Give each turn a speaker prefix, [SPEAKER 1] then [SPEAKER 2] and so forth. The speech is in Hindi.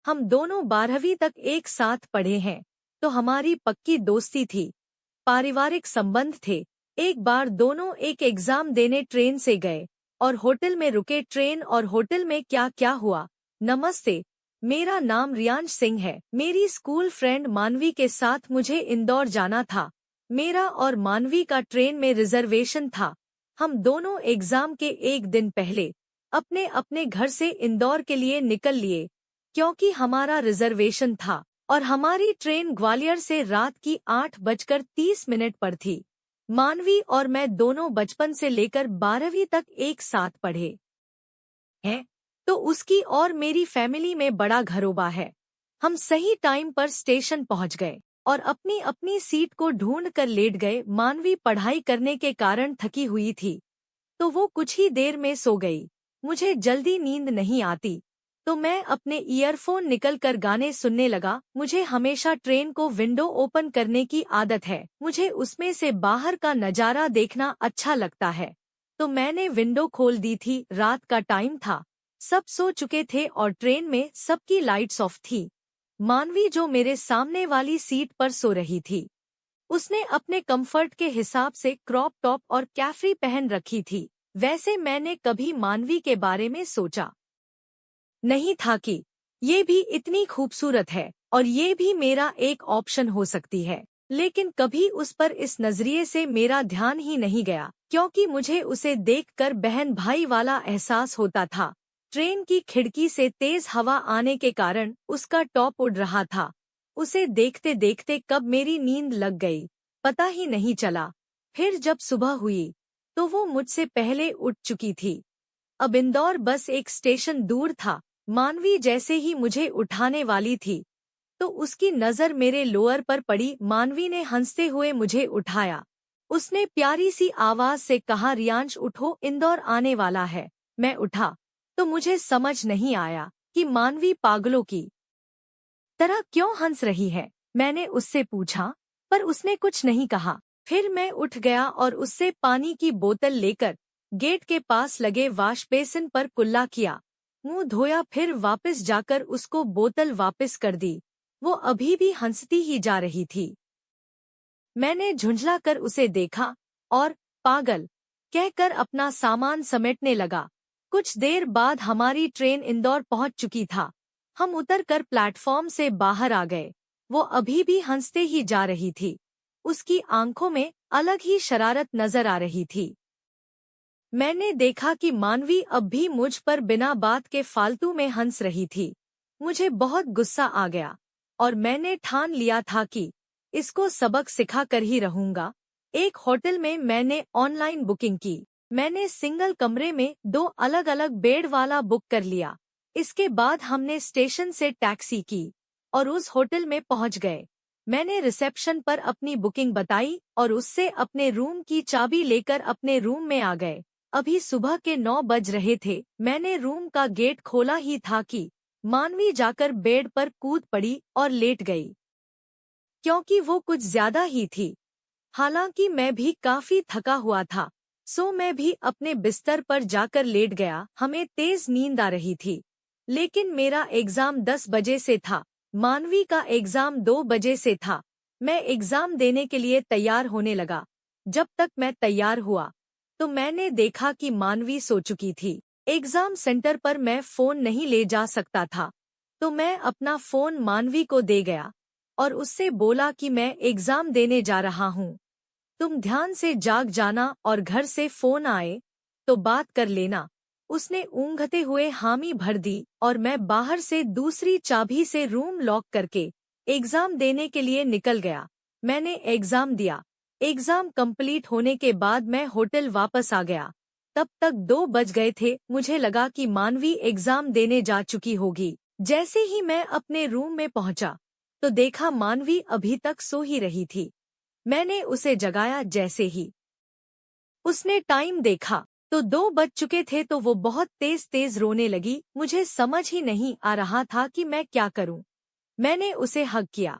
[SPEAKER 1] हम दोनों 12वीं तक एक साथ पढ़े हैं, तो हमारी पक्की दोस्ती थी। पारिवारिक संबंध थे। एक बार दोनों एक एग्जाम देने ट्रेन से गए और होटल में रुके। ट्रेन और होटल में क्या क्या हुआ। नमस्ते, मेरा नाम रियांश सिंह है। मेरी स्कूल फ्रेंड मानवी के साथ मुझे इंदौर जाना था। मेरा और मानवी का ट्रेन में रिजर्वेशन था। हम दोनों एग्जाम के एक दिन पहले अपने अपने घर से इंदौर के लिए निकल लिए, क्योंकि हमारा रिजर्वेशन था और हमारी ट्रेन ग्वालियर से रात की 8:30 पर थी। मानवी और मैं दोनों बचपन से लेकर 12वीं तक एक साथ पढ़े हैं, तो उसकी और मेरी फैमिली में बड़ा घरोबा है। हम सही टाइम पर स्टेशन पहुंच गए और अपनी अपनी सीट को ढूंढ कर लेट गए। मानवी पढ़ाई करने के कारण थकी हुई थी, तो वो कुछ ही देर में सो गई। मुझे जल्दी नींद नहीं आती, तो मैं अपने ईयरफोन निकल कर गाने सुनने लगा। मुझे हमेशा ट्रेन को विंडो ओपन करने की आदत है। मुझे उसमें से बाहर का नजारा देखना अच्छा लगता है, तो मैंने विंडो खोल दी थी। रात का टाइम था, सब सो चुके थे और ट्रेन में सबकी लाइट्स ऑफ थी। मानवी, जो मेरे सामने वाली सीट पर सो रही थी, उसने अपने कंफर्ट के हिसाब से क्रॉप टॉप और कैफ्री पहन रखी थी। वैसे मैंने कभी मानवी के बारे में सोचा नहीं था कि ये भी इतनी खूबसूरत है और ये भी मेरा एक ऑप्शन हो सकती है। लेकिन कभी उस पर इस नजरिए से मेरा ध्यान ही नहीं गया, क्योंकि मुझे उसे देखकर बहन भाई वाला एहसास होता था। ट्रेन की खिड़की से तेज हवा आने के कारण उसका टॉप उड़ रहा था। उसे देखते देखते कब मेरी नींद लग गई, पता ही नहीं चला। फिर जब सुबह हुई तो वो मुझसे पहले उठ चुकी थी। अब इंदौर बस एक स्टेशन दूर था। मानवी जैसे ही मुझे उठाने वाली थी, तो उसकी नज़र मेरे लोअर पर पड़ी। मानवी ने हंसते हुए मुझे उठाया। उसने प्यारी सी आवाज से कहा, रियांश उठो, इंदौर आने वाला है। मैं उठा तो मुझे समझ नहीं आया कि मानवी पागलों की तरह क्यों हंस रही है। मैंने उससे पूछा, पर उसने कुछ नहीं कहा। फिर मैं उठ गया और उससे पानी की बोतल लेकर गेट के पास लगे वॉश बेसिन पर कुल्ला किया, मुंह धोया, फिर वापस जाकर उसको बोतल वापस कर दी। वो अभी भी हंसती ही जा रही थी। मैंने झुंझला कर उसे देखा और पागल कहकर अपना सामान समेटने लगा। कुछ देर बाद हमारी ट्रेन इंदौर पहुंच चुकी था। हम उतरकर प्लेटफॉर्म से बाहर आ गए। वो अभी भी हंसते ही जा रही थी। उसकी आंखों में अलग ही शरारत नजर आ रही थी। मैंने देखा कि मानवी अब भी मुझ पर बिना बात के फालतू में हंस रही थी। मुझे बहुत गुस्सा आ गया और मैंने ठान लिया था कि इसको सबक सिखा कर ही रहूंगा। एक होटल में मैंने ऑनलाइन बुकिंग की। मैंने सिंगल कमरे में 2 अलग अलग बेड वाला बुक कर लिया। इसके बाद हमने स्टेशन से टैक्सी की और उस होटल में पहुंच गए। मैंने रिसेप्शन पर अपनी बुकिंग बताई और उससे अपने रूम की चाबी लेकर अपने रूम में आ गए। अभी सुबह के 9 बज रहे थे। मैंने रूम का गेट खोला ही था कि मानवी जाकर बेड पर कूद पड़ी और लेट गई, क्योंकि वो कुछ ज्यादा ही थी। हालांकि मैं भी काफी थका हुआ था, सो मैं भी अपने बिस्तर पर जाकर लेट गया। हमें तेज नींद आ रही थी, लेकिन मेरा एग्जाम 10 बजे से था। मानवी का एग्जाम 2 बजे से था। मैं एग्जाम देने के लिए तैयार होने लगा। जब तक मैं तैयार हुआ तो मैंने देखा कि मानवी सो चुकी थी। एग्जाम सेंटर पर मैं फोन नहीं ले जा सकता था, तो मैं अपना फोन मानवी को दे गया और उससे बोला कि मैं एग्जाम देने जा रहा हूँ। तुम ध्यान से जाग जाना और घर से फोन आए तो बात कर लेना। उसने ऊँघते हुए हामी भर दी और मैं बाहर से दूसरी चाबी से रूम लॉक करके एग्जाम देने के लिए निकल गया। मैंने एग्जाम दिया। एग्जाम कंप्लीट होने के बाद मैं होटल वापस आ गया। तब तक 2 बज गए थे। मुझे लगा कि मानवी एग्जाम देने जा चुकी होगी। जैसे ही मैं अपने रूम में पहुंचा तो देखा मानवी अभी तक सो ही रही थी। मैंने उसे जगाया। जैसे ही उसने टाइम देखा तो 2 बज चुके थे, तो वो बहुत तेज तेज रोने लगी। मुझे समझ ही नहीं आ रहा था कि मैं क्या करूं। मैंने उसे हग किया